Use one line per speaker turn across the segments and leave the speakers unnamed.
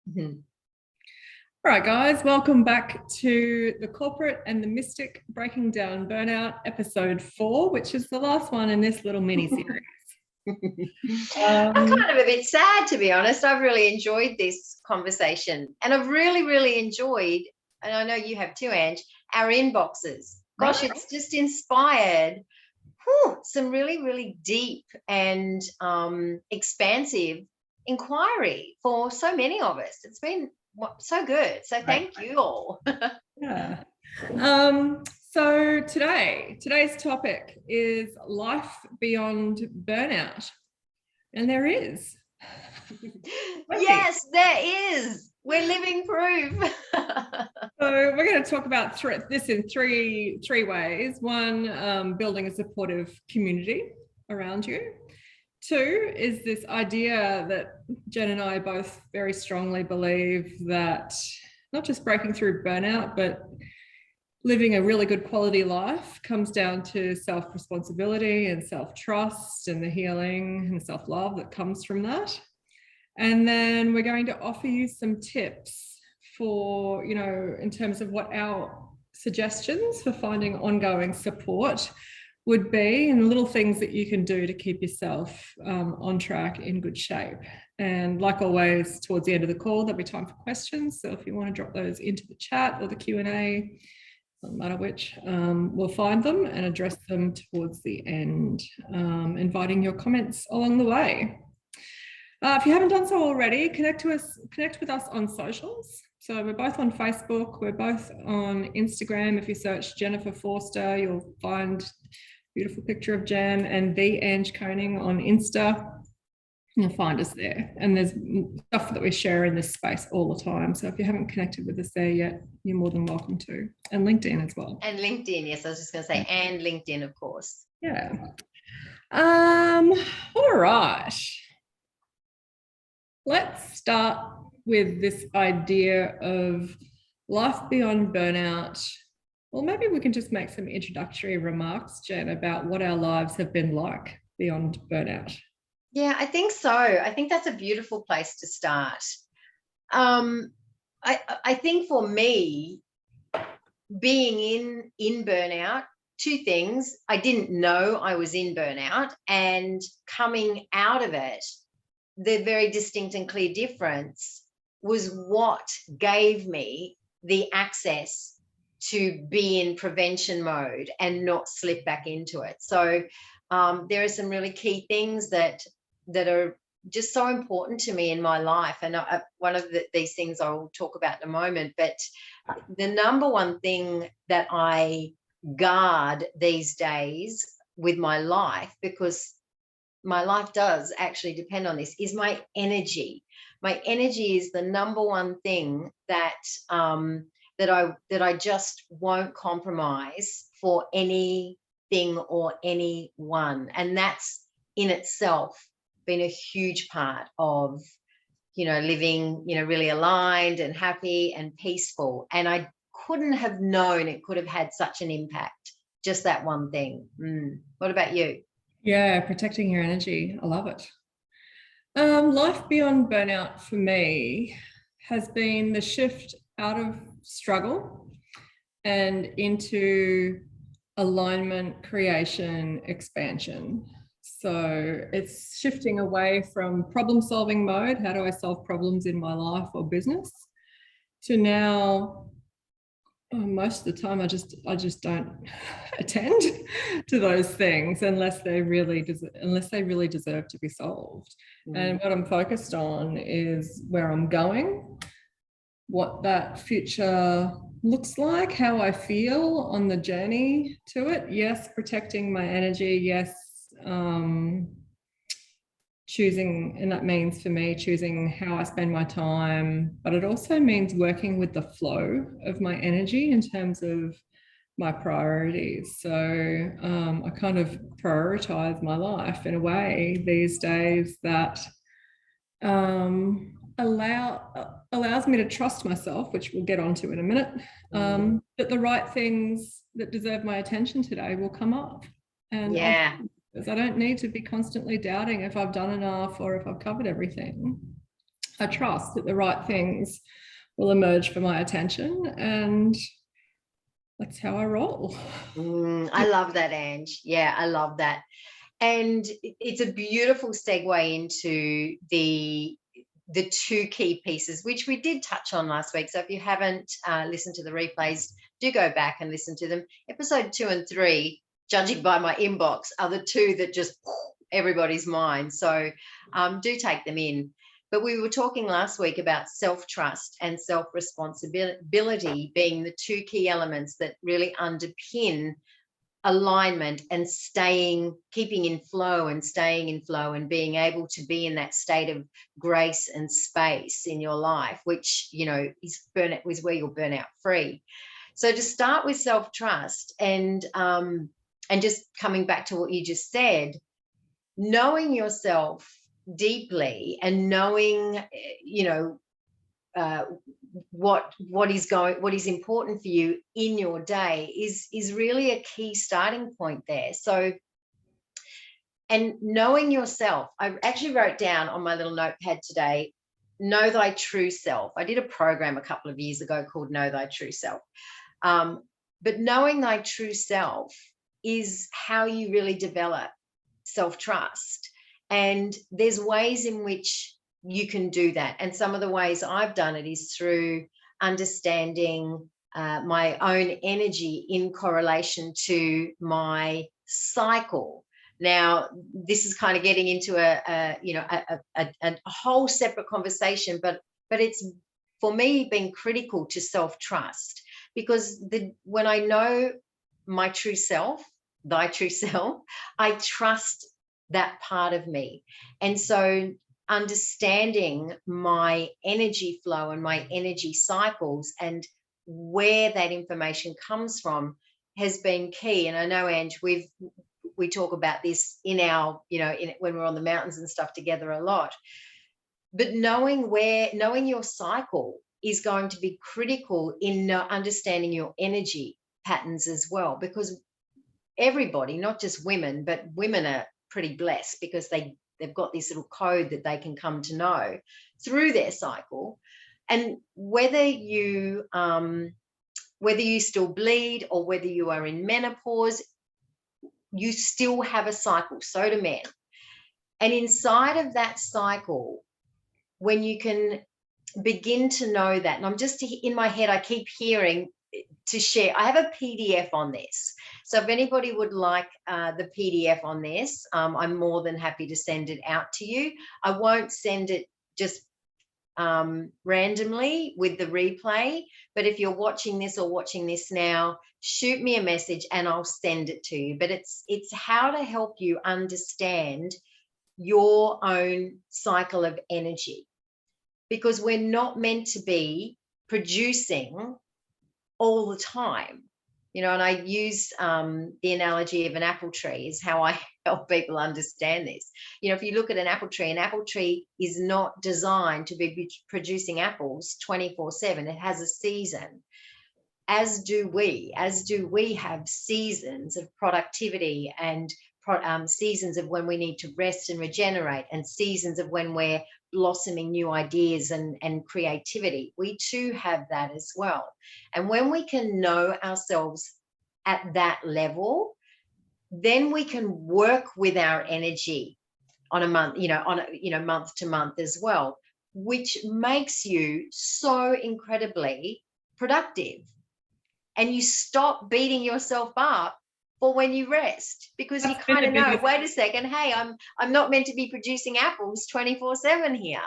Mhm.
All right, guys, welcome back to The Corporate and the Mystic Breaking Down Burnout, episode 4, which is the last one in this little mini series.
I'm kind of a bit sad, to be honest. I've really enjoyed this conversation, and I've really enjoyed, and I know you have too, Ange, our inboxes. Gosh,
Right.
it's just inspired some really deep and expansive inquiry for so many of us. It's been so good. So thank you all.
Yeah. So today's topic is life beyond burnout. And there is.
Yes, there is. We're living proof.
So we're going to talk about this in three ways. One, building a supportive community around you. Two is this idea that Jen and I both very strongly believe that not just breaking through burnout, but living a really good quality life comes down to self-responsibility and self-trust and the healing and self-love that comes from that. And then we're going to offer you some tips for, in terms of what our suggestions for finding ongoing support would be, and little things that you can do to keep yourself on track, in good shape. And like always, towards the end of the call, there'll be time for questions. So if you want to drop those into the chat or the Q&A, no matter which, we'll find them and address them towards the end, inviting your comments along the way. If you haven't done so already, connect with us on socials. So we're both on Facebook, we're both on Instagram. If you search Jennifer Forster, you'll find a beautiful picture of Jen, and the Ange Koning on Insta. You'll find us there. And there's stuff that we share in this space all the time. So if you haven't connected with us there yet, you're more than welcome to. And LinkedIn as well.
And LinkedIn, yes, I was just going to say, and LinkedIn, of course.
Yeah. All right. Let's start with this idea of life beyond burnout. Well, maybe we can just make some introductory remarks, Jen, about what our lives have been like beyond burnout.
Yeah, I think so. I think that's a beautiful place to start. I think for me, being in burnout, two things. I didn't know I was in burnout, and coming out of it, the very distinct and clear difference was what gave me the access to be in prevention mode and not slip back into it. So there are some really key things that are just so important to me in my life. And one of these things I'll talk about in a moment, but the number one thing that I guard these days with my life, because my life does actually depend on this, is my energy. My energy is the number one thing that I just won't compromise for anything or anyone. And that's in itself been a huge part of, living, really aligned and happy and peaceful. And I couldn't have known it could have had such an impact, just that one thing. What about you?
Yeah, protecting your energy. I love it. Life beyond burnout for me has been the shift out of struggle and into alignment, creation, expansion. So it's shifting away from problem-solving mode, how do I solve problems in my life or business, to now, most of the time I just don't attend to those things unless they really deserve to be solved. And what I'm focused on is where I'm going, what that future looks like, how I feel on the journey to it. Yes, protecting my energy. Yes, choosing, and that means for me choosing how I spend my time, but it also means working with the flow of my energy in terms of my priorities. So I kind of prioritize my life in a way these days that allows me to trust myself, which we'll get onto in a minute, that the right things that deserve my attention today will come up. And I don't need to be constantly doubting if I've done enough or if I've covered everything. I trust that the right things will emerge for my attention, and that's how I roll.
I love that, Ange. Yeah, I love that. And it's a beautiful segue into the two key pieces, which we did touch on last week. So if you haven't listened to the replays, do go back and listen to them. Episode 2 and 3, judging by my inbox, are the two that just everybody's mind. So do take them in. But we were talking last week about self-trust and self-responsibility being the two key elements that really underpin alignment and keeping in flow and staying in flow and being able to be in that state of grace and space in your life, which, is where you're burnout free. So to start with self-trust and just coming back to what you just said, knowing yourself deeply and knowing, what is important for you in your day is really a key starting point there. So, and knowing yourself, I actually wrote down on my little notepad today, know thy true self. I did a program a couple of years ago called Know Thy True Self. But knowing thy true self is how you really develop self-trust. And there's ways in which you can do that. And some of the ways I've done it is through understanding my own energy in correlation to my cycle. Now, this is kind of getting into a whole separate conversation, but it's, for me, been critical to self-trust, because when I know my true self, thy true self, I trust that part of me. And so understanding my energy flow and my energy cycles and where that information comes from has been key. And I know, Ange, we talk about this in our, when we're on the mountains and stuff together a lot. But knowing your cycle is going to be critical in understanding your energy patterns as well, because everybody, not just women, but women are pretty blessed because they've got this little code that they can come to know through their cycle. And whether you still bleed or whether you are in menopause, you still have a cycle. So do men. And inside of that cycle, when you can begin to know that, and I'm just in my head, I keep hearing to share. I have a PDF on this. So if anybody would like the PDF on this, I'm more than happy to send it out to you. I won't send it just randomly with the replay, but if you're watching this or watching this now, shoot me a message and I'll send it to you. But it's how to help you understand your own cycle of energy, because we're not meant to be producing all the time, and I use the analogy of an apple tree is how I help people understand this. If you look at an apple tree is not designed to be producing apples 24/7. It has a season, as do we have seasons of productivity and seasons of when we need to rest and regenerate, and seasons of when we're blossoming new ideas and creativity. We too have that as well. And when we can know ourselves at that level, then we can work with our energy on a month, month to month as well, which makes you so incredibly productive. And you stop beating yourself up for when you rest, because you kind of know, wait a second, hey, I'm not meant to be producing apples 24/7 here.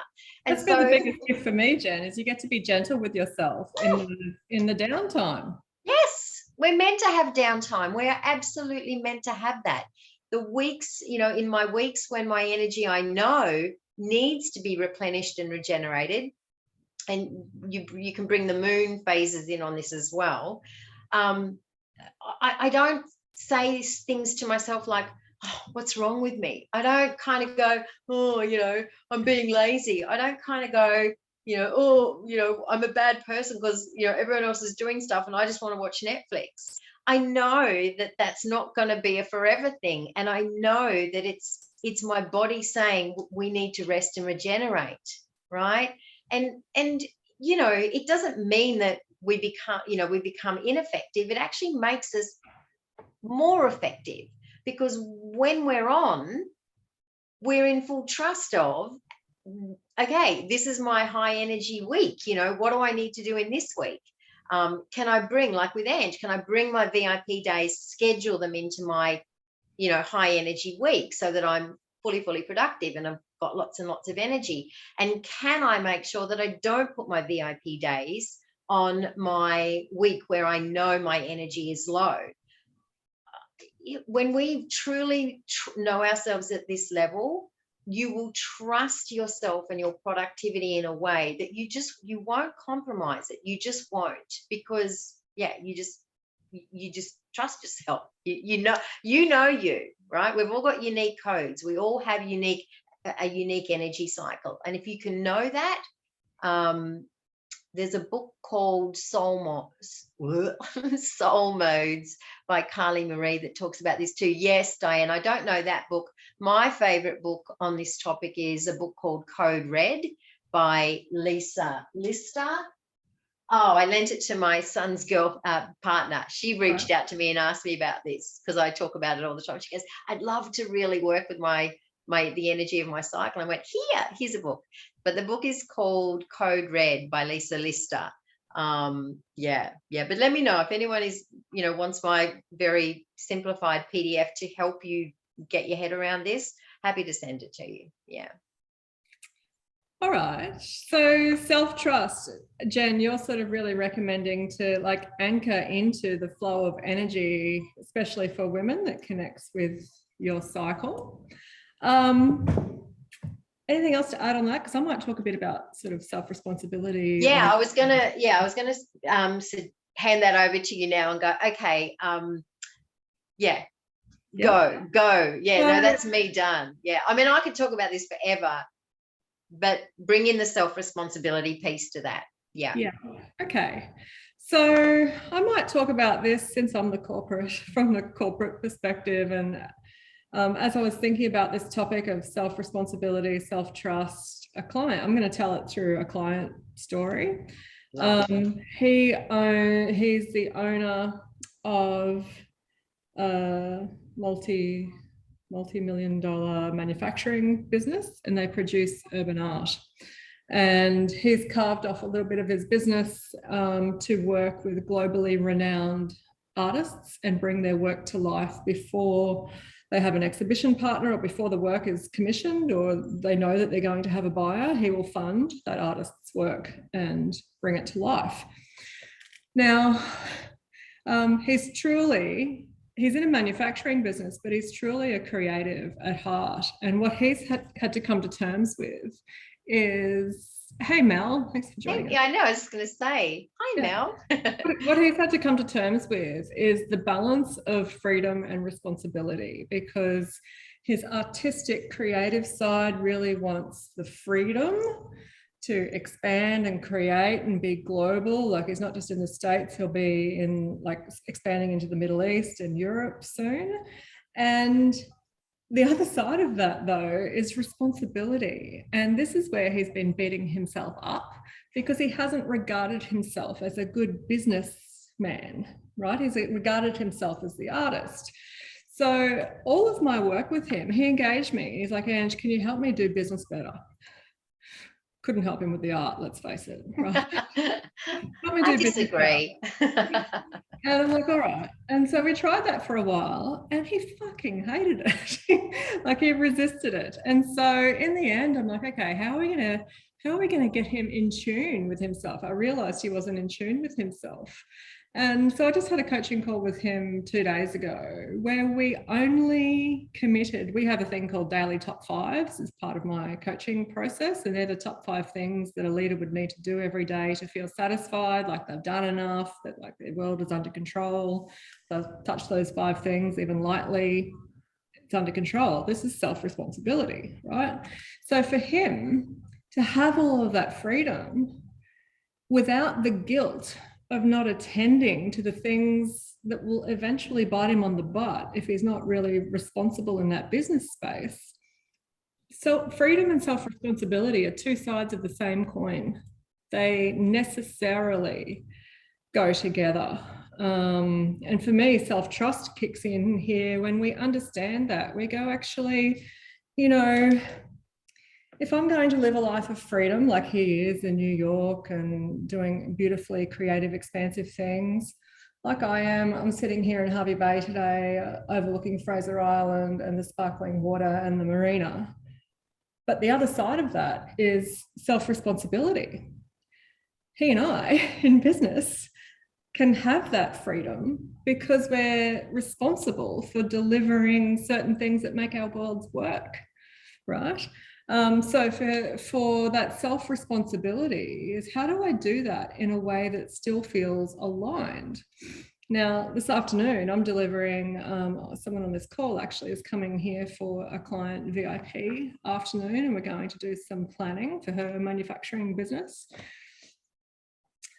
And
that's been the biggest gift for me, Jen, is you get to be gentle with yourself in the downtime.
Yes, we're meant to have downtime. We're absolutely meant to have that. The weeks, in my weeks when my energy, I know, needs to be replenished and regenerated, and you can bring the moon phases in on this as well. I don't say things to myself like, oh, what's wrong with me? I don't kind of go, oh, I'm being lazy. I don't kind of go, I'm a bad person because, everyone else is doing stuff and I just want to watch Netflix. I know that that's not going to be a forever thing. And I know that it's my body saying we need to rest and regenerate. right? And it doesn't mean that we become ineffective. It actually makes us more effective, because when we're in full trust of, okay, this is my high energy week. What do I need to do in this week? Can I bring, like with Ange, can I bring my VIP days, schedule them into my, high energy week, so that I'm fully productive and I've got lots and lots of energy? And can I make sure that I don't put my VIP days on my week where I know my energy is low? When we truly know ourselves at this level, you will trust yourself and your productivity in a way that you won't compromise it. You just won't, because you just trust yourself. You, right? We've all got unique codes. We all have a unique energy cycle. And if you can know that, there's a book called Soul Modes by Carly Marie that talks about this too. Yes, Diane, I don't know that book. My favorite book on this topic is a book called Code Red by Lisa Lister. Oh, I lent it to my son's partner. She reached out to me and asked me about this, because I talk about it all the time. She goes, I'd love to really work with the energy of my cycle. I went, here's a book. But the book is called Code Red by Lisa Lister. But let me know if anyone wants my very simplified PDF to help you get your head around this. Happy to send it to you. Yeah.
All right. So self-trust, Jen, you're sort of really recommending to like anchor into the flow of energy, especially for women, that connects with your cycle. Anything else to add on that? Because I might talk a bit about sort of self-responsibility.
Yeah, I was gonna hand that over to you now and go, okay, go. Yeah, no, that's me done. Yeah, I mean, I could talk about this forever, but bring in the self-responsibility piece to that. Yeah.
Okay. So I might talk about this, since I'm from the corporate perspective. And as I was thinking about this topic of self-responsibility, self-trust, I'm going to tell it through a client story. He's the owner of a multi-million-dollar manufacturing business, and they produce urban art. And he's carved off a little bit of his business to work with globally renowned artists and bring their work to life before they have an exhibition partner, or before the work is commissioned, or they know that they're going to have a buyer. He will fund that artist's work and bring it to life. Now, he's in a manufacturing business, but he's truly a creative at heart. And what he's had to come to terms with is, hey, Mel, thanks for joining us.
Yeah, I know. I was just going to say, hi, Mel.
What he's had to come to terms with is the balance of freedom and responsibility, because his artistic, creative side really wants the freedom to expand and create and be global. Like, he's not just in the States, he'll be expanding into the Middle East and Europe soon. And the other side of that, though, is responsibility. And this is where he's been beating himself up, because he hasn't regarded himself as a good businessman, right? He's regarded himself as the artist. So all of my work with him, he engaged me. He's like, Ange, can you help me do business better? Couldn't help him with the art, let's face it, right?
I disagree.
And I'm like, all right. And so we tried that for a while, and he fucking hated it. Like, he resisted it. And so in the end, I'm like, okay, how are we going to get him in tune with himself? I realized he wasn't in tune with himself. And so I just had a coaching call with him 2 days ago, where we only committed. We have a thing called daily top fives as part of my coaching process. And they're the top 5 things that a leader would need to do every day to feel satisfied, like they've done enough, that like their world is under control. They've touched those 5 things even lightly, it's under control. This is self-responsibility, right? So for him to have all of that freedom without the guilt of not attending to the things that will eventually bite him on the butt if he's not really responsible in that business space, Freedom and self-responsibility are two sides of the same coin. They necessarily go together. And for me, self-trust kicks in here when we understand that. We go, actually, you know, if I'm going to live a life of freedom like he is in New York and doing beautifully creative, expansive things, like I am, I'm sitting here in Harvey Bay today, overlooking Fraser Island and the sparkling water and the marina. But the other side of that is self-responsibility. He and I in business can have that freedom because we're responsible for delivering certain things that make our worlds work, right? So for that self-responsibility is, how do I do that in a way that still feels aligned? Now, this afternoon, I'm delivering, someone on this call actually is coming here for a client VIP afternoon, and we're going to do some planning for her manufacturing business.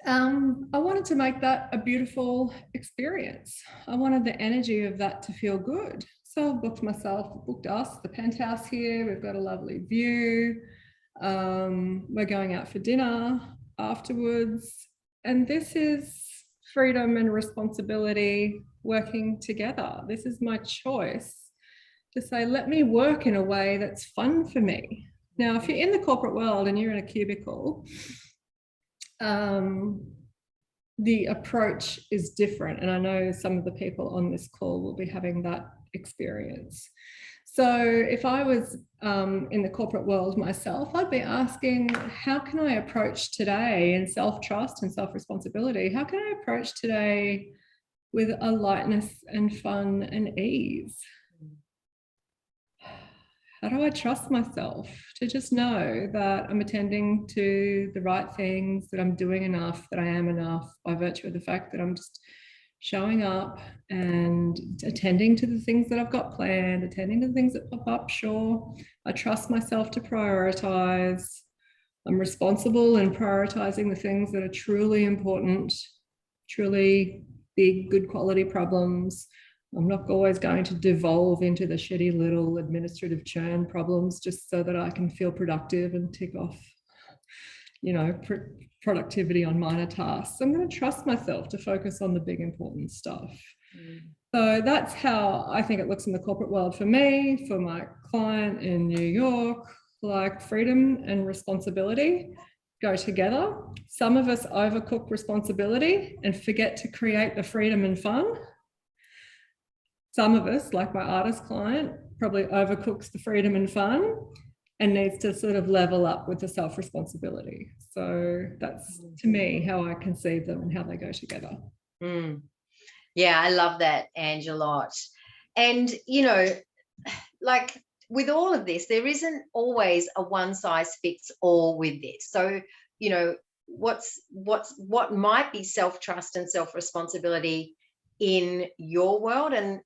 I wanted to make that a beautiful experience. I wanted the energy of that to feel good. So I booked us the penthouse here. We've got a lovely view. We're going out for dinner afterwards. And this is freedom and responsibility working together. This is my choice to say, let me work in a way that's fun for me. Now, if you're in the corporate world and you're in a cubicle, the approach is different. And I know some of the people on this call will be having that experience. So if I was in the corporate world myself, I'd be asking, how can I approach today in self-trust and self-responsibility? How can I approach today with a lightness and fun and ease? How do I trust myself to just know that I'm attending to the right things, that I'm doing enough, that I am enough by virtue of the fact that I'm just showing up and attending to the things that I've got planned, attending to the things that pop up. Sure, I trust myself to prioritize. I'm responsible in prioritizing the things that are truly important, truly big, good quality problems. I'm not always going to devolve into the shitty little administrative churn problems just so that I can feel productive and tick off, you know, productivity on minor tasks. I'm going to trust myself to focus on the big important stuff. So that's how I think it looks in the corporate world for me, for my client in New York. Like, freedom and responsibility go together. Some of us overcook responsibility and forget to create the freedom and fun. Some of us, like my artist client, probably overcooks the freedom and fun and needs to sort of level up with the self-responsibility. So that's, to me, how I conceive them and how they go together.
Yeah, I love that, Ange, a lot. And, you know, like with all of this, there isn't always a one size fits all with this. So, you know, what might be self-trust and self-responsibility in your world, and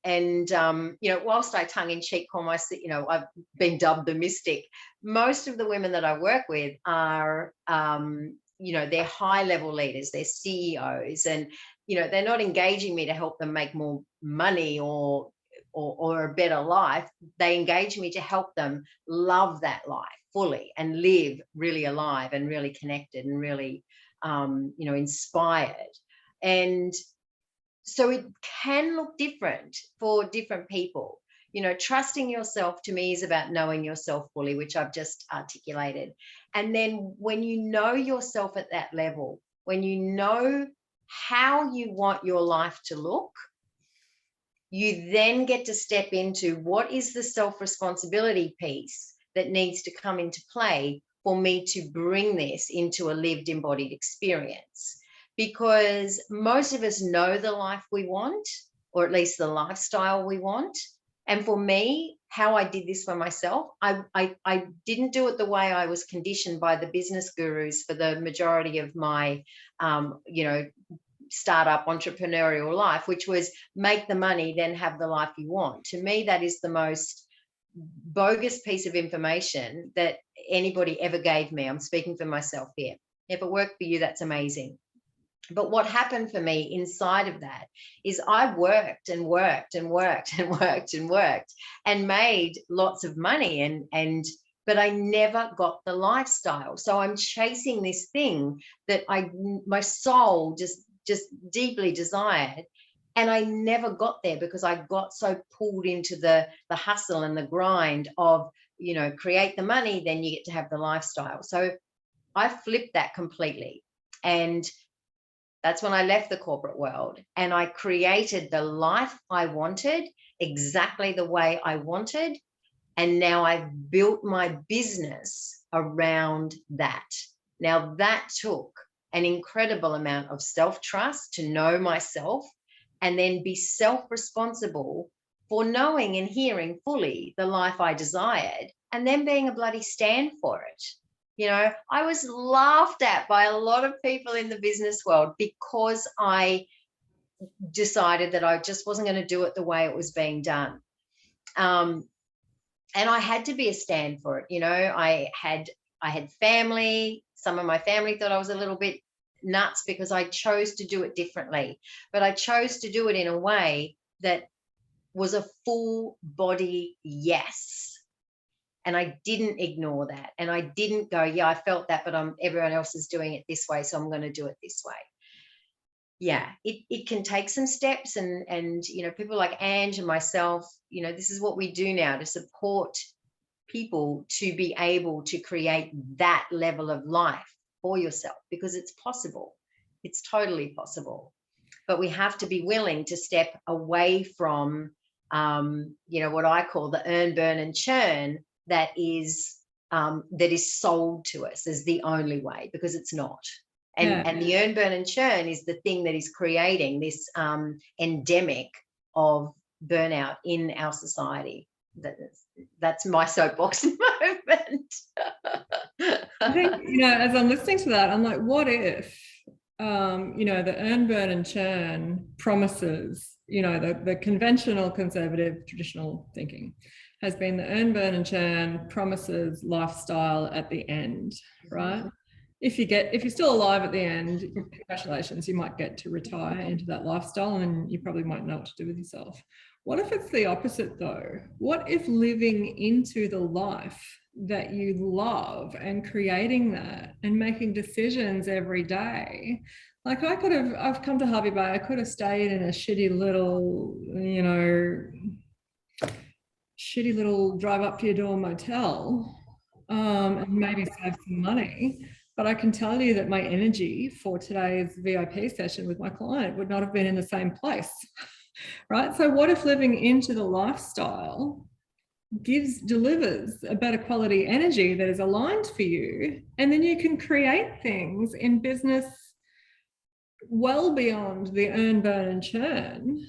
you know, whilst I tongue-in-cheek call myself, you know, I've been dubbed the mystic, most of the women that I work with are you know, they're high-level leaders, they're CEOs, and you know, they're not engaging me to help them make more money or a better life. They engage me to help them love that life fully and live really alive and really connected and really you know, inspired. And so it can look different for different people. You know, trusting yourself to me is about knowing yourself fully, which I've just articulated. And then when you know yourself at that level, when you know how you want your life to look, you then get to step into what is the self-responsibility piece that needs to come into play for me to bring this into a lived embodied experience. Because most of us know the life we want, or at least the lifestyle we want. And for me, how I did this for myself, I didn't do it the way I was conditioned by the business gurus for the majority of my, you know, startup entrepreneurial life, which was make the money, then have the life you want. To me, that is the most bogus piece of information that anybody ever gave me. I'm speaking for myself here. If it worked for you, that's amazing. But what happened for me inside of that is I worked and worked and worked and worked and worked and made lots of money and but I never got the lifestyle. So I'm chasing this thing that my soul just deeply desired. And I never got there because I got so pulled into the hustle and the grind of, create the money, then you get to have the lifestyle. So I flipped that completely. And that's when I left the corporate world and I created the life I wanted, exactly the way I wanted. And now I've built my business around that. Now that took an incredible amount of self-trust to know myself and then be self-responsible for knowing and hearing fully the life I desired and then being a bloody stand for it. I was laughed at by a lot of people in the business world because I decided that I just wasn't going to do it the way it was being done. And I had to be a stand for it. I had family. Some of my family thought I was a little bit nuts because I chose to do it differently, but I chose to do it in a way that was a full body yes. And I didn't ignore that. And I didn't go, yeah, I felt that, but everyone else is doing it this way, so I'm going to do it this way. Yeah, it can take some steps, and people like Ange and myself, this is what we do now to support people to be able to create that level of life for yourself, because it's possible. It's totally possible. But we have to be willing to step away from, what I call the earn, burn, and churn that is sold to us as the only way, because it's not. And the earn, burn, and churn is the thing that is creating this endemic of burnout in our society. That's my soapbox moment.
I think, as I'm listening to that, I'm like, what if, the earn, burn, and churn promises, the conventional, conservative, traditional thinking has been the earn, burn, and churn promises lifestyle at the end, right? If you're still alive at the end, congratulations, you might get to retire into that lifestyle and you probably might know what to do with yourself. What if it's the opposite though? What if living into the life that you love and creating that and making decisions every day? Like I've come to Harvey Bay, I could have stayed in a shitty little drive up to your door motel and maybe save some money. But I can tell you that my energy for today's VIP session with my client would not have been in the same place, right? So what if living into the lifestyle delivers a better quality energy that is aligned for you, and then you can create things in business well beyond the earn, burn, and churn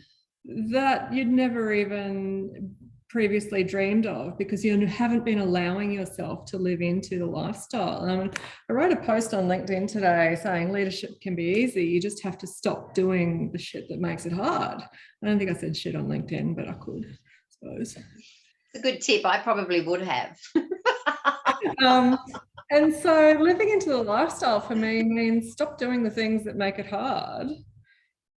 that you'd never even previously dreamed of, because you haven't been allowing yourself to live into the lifestyle. I wrote a post on LinkedIn today saying leadership can be easy. You just have to stop doing the shit that makes it hard. I don't think I said shit on LinkedIn, but I could, I suppose.
It's a good tip. I probably would have.
And so living into the lifestyle for me means stop doing the things that make it hard.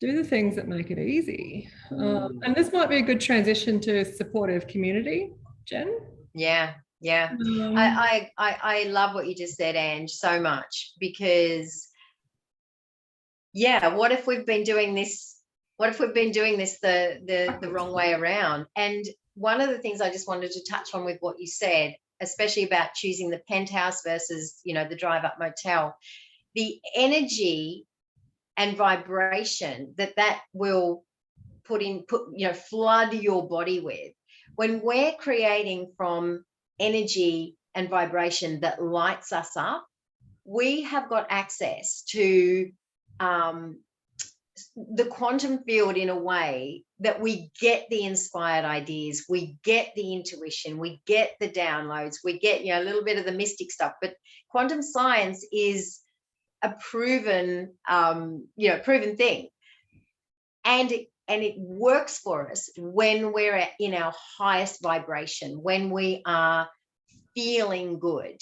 Do the things that make it easy. And this might be a good transition to supportive community, Jen.
Yeah. I love what you just said, Ange, so much, because what if we've been doing this the wrong way around? And one of the things I just wanted to touch on with what you said, especially about choosing the penthouse versus, the drive up motel, the energy and vibration that will flood your body with. When we're creating from energy and vibration that lights us up, we have got access to the quantum field in a way that we get the inspired ideas, we get the intuition, we get the downloads, we get a little bit of the mystic stuff. But quantum science is a proven thing, and it works for us when we're in our highest vibration, when we are feeling good.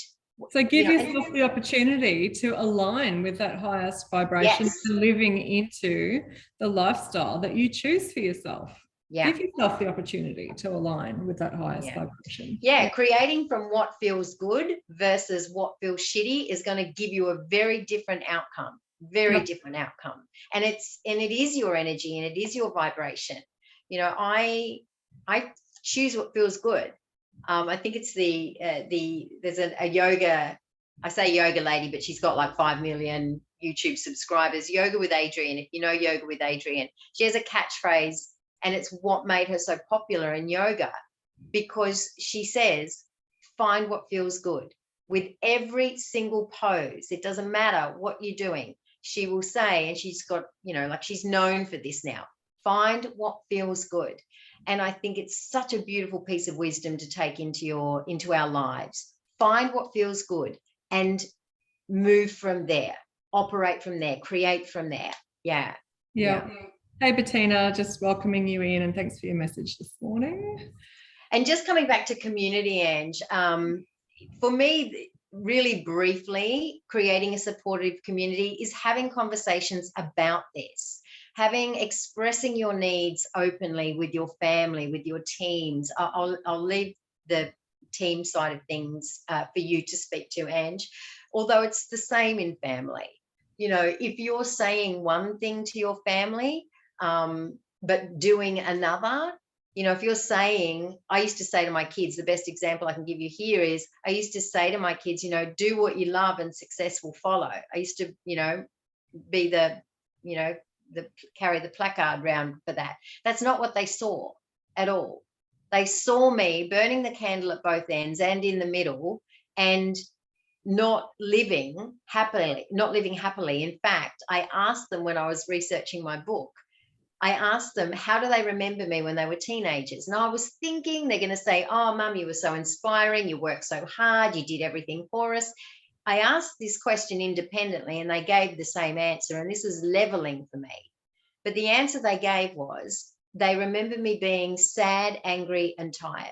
So give yourself the opportunity to align with that highest vibration, living into the lifestyle that you choose for yourself.
Yeah.
Give yourself the opportunity to align with that highest vibration.
Yeah, creating from what feels good versus what feels shitty is going to give you a very different outcome. Very different outcome. And it is your energy and it is your vibration. You know, I choose what feels good. I think it's there's a yoga, I say yoga lady, but she's got like 5 million YouTube subscribers. Yoga with Adrienne. If you know Yoga with Adrienne, she has a catchphrase, and it's what made her so popular in yoga, because she says, find what feels good. With every single pose, it doesn't matter what you're doing, she will say, and she's got, you know, like, she's known for this now, find what feels good. And I think it's such a beautiful piece of wisdom to take into our lives. Find what feels good and move from there, operate from there, create from there. Yeah.
Hey, Bettina, just welcoming you in, and thanks for your message this morning.
And just coming back to community, Ange, for me, really briefly, creating a supportive community is having conversations about this, expressing your needs openly with your family, with your teams. I'll leave the team side of things for you to speak to, Ange, although it's the same in family. You know, if you're saying one thing to your family, but doing another, you know, if you're saying, I used to say to my kids, the best example I can give you here is, I used to say to my kids, you know, do what you love and success will follow. I used to, you know, be carry the placard around for that. That's not what they saw at all. They saw me burning the candle at both ends and in the middle, and not living happily. In fact, I asked them when I was researching my book, I asked them, how do they remember me when they were teenagers? And I was thinking they're going to say, oh, Mum, you were so inspiring. You worked so hard. You did everything for us. I asked this question independently, and they gave the same answer. And this is leveling for me. But the answer they gave was, they remember me being sad, angry, and tired.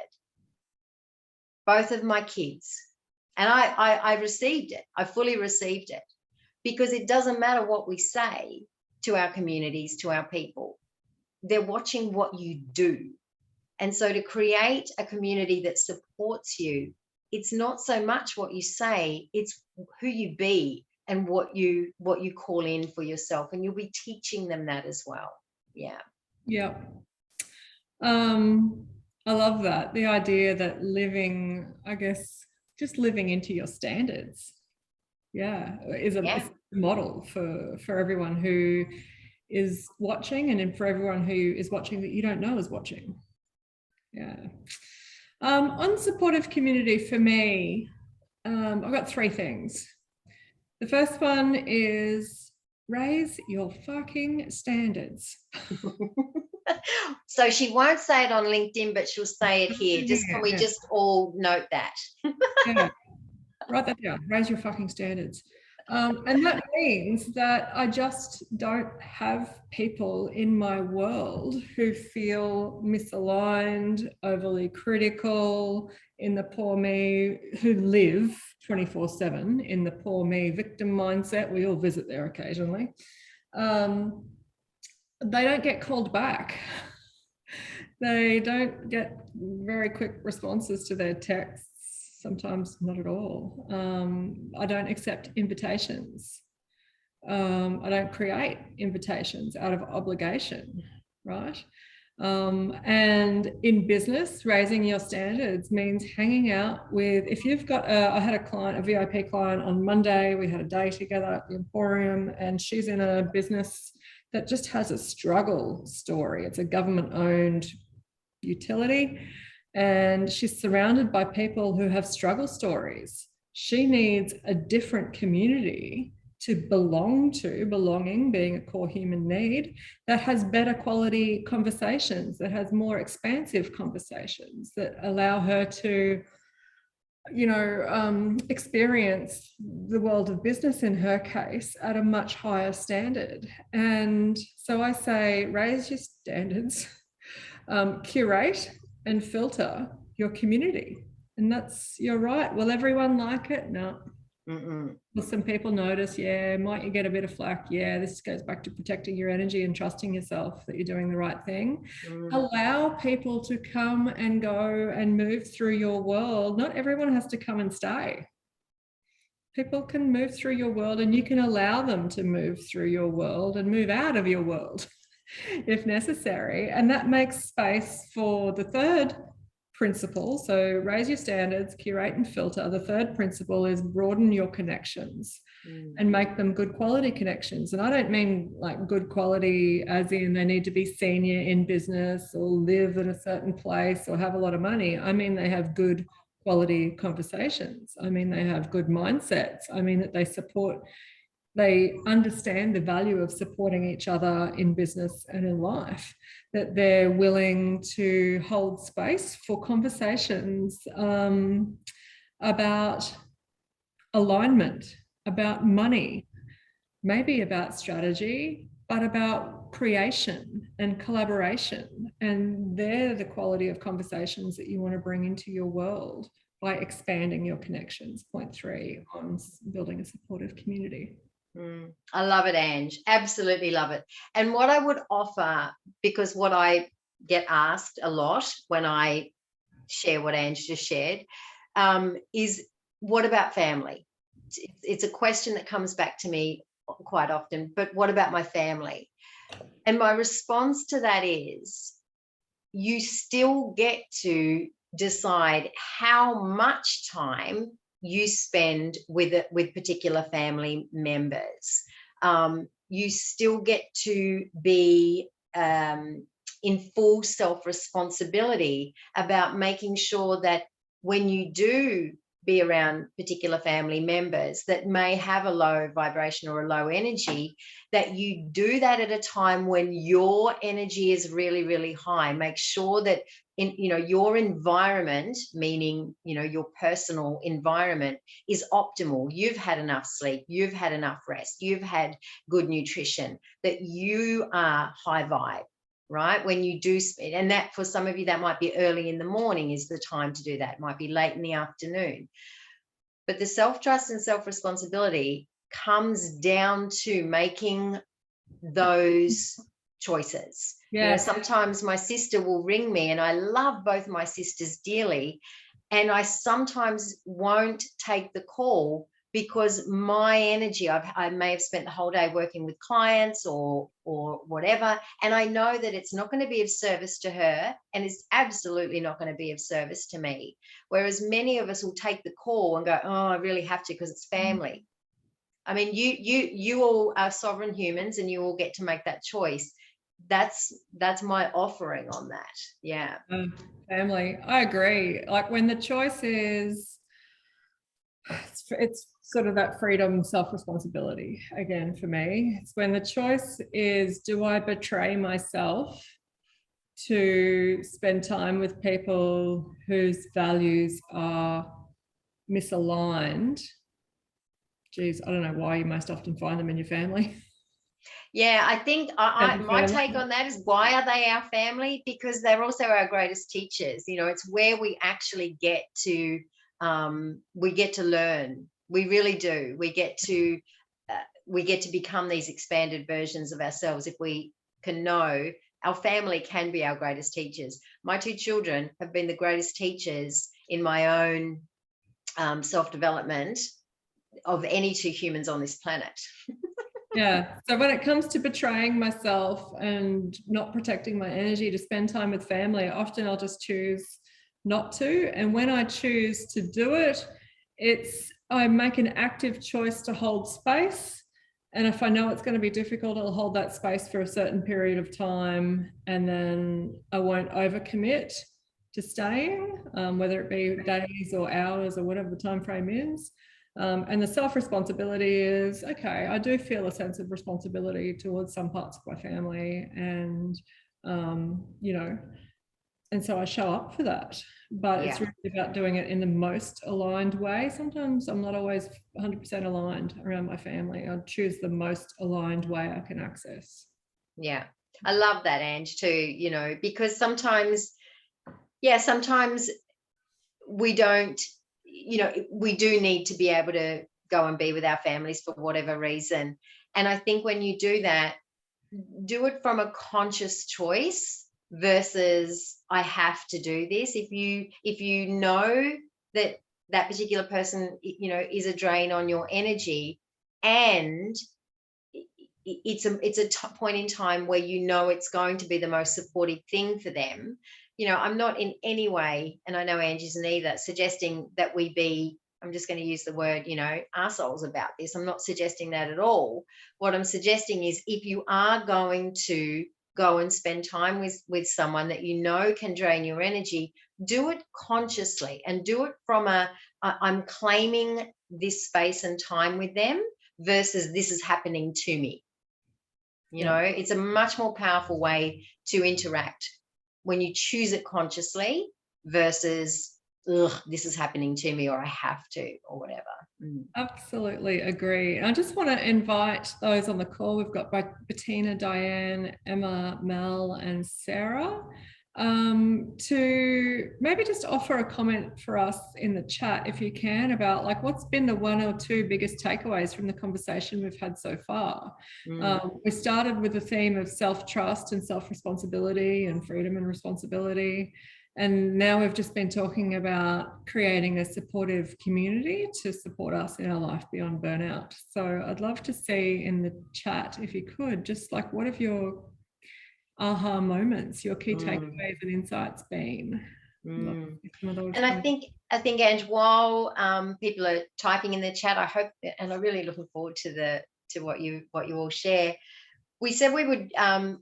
Both of my kids. And I received it. I fully received it, because it doesn't matter what we say to our communities, to our people. They're watching what you do. And so to create a community that supports you, it's not so much what you say, it's who you be and what you call in for yourself. And you'll be teaching them that as well. Yeah.
Yeah. I love that. The idea that living, I guess, just living into your standards, is a model for everyone who is watching, and for everyone who is watching that you don't know is watching. On supportive community, for me, I've got 3 things. The first one is raise your fucking standards.
So she won't say it on LinkedIn, but she'll say it here. Can we just all note that?
Write that down. Raise your fucking standards. And that means that I just don't have people in my world who feel misaligned, overly critical, in the poor me, who live 24/7 in the poor me victim mindset. We all visit there occasionally. They don't get called back. They don't get very quick responses to their texts. Sometimes not at all. I don't accept invitations. I don't create invitations out of obligation, right? And in business, raising your standards means hanging out with, if you've got I had a client, a VIP client on Monday, we had a day together at the Emporium, and she's in a business that just has a struggle story. It's a government-owned utility, and she's surrounded by people who have struggle stories. She needs a different community to belong to, belonging being a core human need, that has better quality conversations, that has more expansive conversations, that allow her to, experience the world of business, in her case, at a much higher standard. And so I say, raise your standards, curate and filter your community. And that's, you're right. Will everyone like it? No.
Mm-mm.
Will some people notice? Yeah. Might you get a bit of flack? Yeah. This goes back to protecting your energy and trusting yourself that you're doing the right thing. Allow people to come and go and move through your world. Not everyone has to come and stay. People can move through your world, and you can allow them to move through your world and move out of your world if necessary. And that makes space for the third principle. So raise your standards, curate and filter. The third principle is broaden your connections and make them good quality connections. And I don't mean like good quality as in they need to be senior in business or live in a certain place or have a lot of money. I mean, they have good quality conversations. I mean, they have good mindsets. I mean, that they understand the value of supporting each other in business and in life, that they're willing to hold space for conversations about alignment, about money, maybe about strategy, but about creation and collaboration. And they're the quality of conversations that you want to bring into your world by expanding your connections. Point 3 on building a supportive community.
I love it, Ange. Absolutely love it. And what I would offer, because what I get asked a lot when I share what Ange just shared, is what about family? It's a question that comes back to me quite often, but what about my family? And my response to that is, you still get to decide how much time you spend with particular family members. You still get to be in full self-responsibility about making sure that when you do be around particular family members that may have a low vibration or a low energy, that you do that at a time when your energy is really, really high. Make sure that your environment, meaning, your personal environment, is optimal. You've had enough sleep, you've had enough rest, you've had good nutrition, that you are high vibe, right? When you do spend, and that for some of you, that might be early in the morning is the time to do that. It might be late in the afternoon. But the self-trust and self-responsibility comes down to making those choices.
Yeah.
Sometimes my sister will ring me, and I love both my sisters dearly, and I sometimes won't take the call because my energy, I may have spent the whole day working with clients or whatever, and I know that it's not going to be of service to her, and it's absolutely not going to be of service to me. Whereas many of us will take the call and go, oh, I really have to because it's family. I mean, you all are sovereign humans, and you all get to make that choice. That's my offering on that. Yeah.
Family. I agree. Like when the choice is, it's sort of that freedom, self-responsibility again for me. It's when the choice is, do I betray myself to spend time with people whose values are misaligned? Geez, I don't know why you most often find them in your family.
Yeah, I think my take on that is, why are they our family? Because they're also our greatest teachers. It's where we actually get to learn. We really do. We get to become these expanded versions of ourselves if we can know. Our family can be our greatest teachers. My 2 children have been the greatest teachers in my own self-development of any 2 humans on this planet.
Yeah. So when it comes to betraying myself and not protecting my energy to spend time with family, often I'll just choose not to. And when I choose to do it, I make an active choice to hold space. And if I know it's going to be difficult, I'll hold that space for a certain period of time, and then I won't overcommit to staying, whether it be days or hours or whatever the time frame is. And the self-responsibility is, okay, I do feel a sense of responsibility towards some parts of my family, and and so I show up for that. But it's really about doing it in the most aligned way. Sometimes I'm not always 100% aligned around my family. I choose the most aligned way I can access.
Yeah, I love that, Ange, too, because sometimes we don't, we do need to be able to go and be with our families for whatever reason. And I think when you do that, do it from a conscious choice versus I have to do this. If you know that that particular person, you know, is a drain on your energy, and it's a point in time where you know it's going to be the most supportive thing for them. You know, I'm not in any way, and I know Angie isn't either, suggesting that we be, I'm just going to use the word, you know, arseholes about this. I'm not suggesting that at all. What I'm suggesting is if you are going to go and spend time with someone that you know can drain your energy, do it consciously and do it from I'm claiming this space and time with them versus this is happening to me. You know, it's a much more powerful way to interact when you choose it consciously versus, ugh, this is happening to me, or I have to, or whatever.
Absolutely agree. I just want to invite those on the call. We've got Bettina, Diane, Emma, Mel, and Sarah to maybe just offer a comment for us in the chat, if you can, about like what's been the one or two biggest takeaways from the conversation we've had so far. We started with the theme of self-trust and self-responsibility and freedom and responsibility. And now we've just been talking about creating a supportive community to support us in our life beyond burnout. So I'd love to see in the chat, if you could, just like what have your aha moments, your key takeaways and insights been?
And I think, Ange, while people are typing in the chat, I hope, and I'm really looking forward to what you all share. We said we would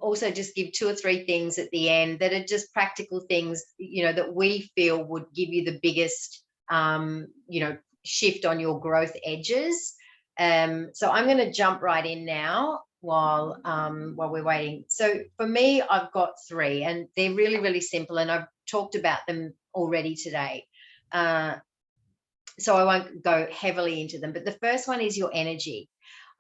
also just give 2 or 3 things at the end that are just practical things, you know, that we feel would give you the biggest, you know, shift on your growth edges. So I'm going to jump right in now while we're waiting. So for me, I've got 3, and they're really, really simple, and I've talked about them already today. So I won't go heavily into them, but the first one is your energy.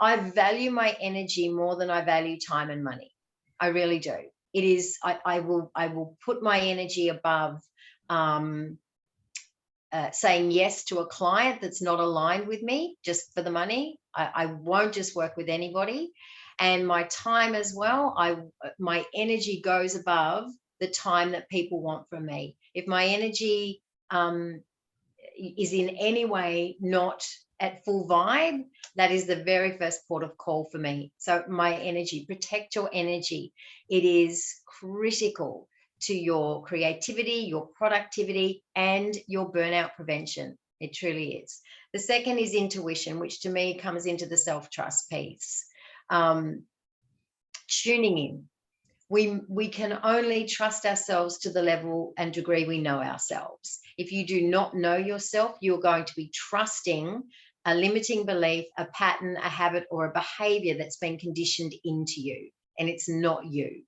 I value my energy more than I value time and money. I really do. It is, I will put my energy above saying yes to a client that's not aligned with me just for the money. I won't just work with anybody. And my time as well, my energy goes above the time that people want from me. If my energy is in any way not at full vibe, that is the very first port of call for me. So my energy, protect your energy. It is critical to your creativity, your productivity, and your burnout prevention. It truly is. The second is intuition, which to me comes into the self-trust piece. Tuning in. We can only trust ourselves to the level and degree we know ourselves. If you do not know yourself, you're going to be trusting a limiting belief, a pattern, a habit, or a behavior that's been conditioned into you, and it's not you.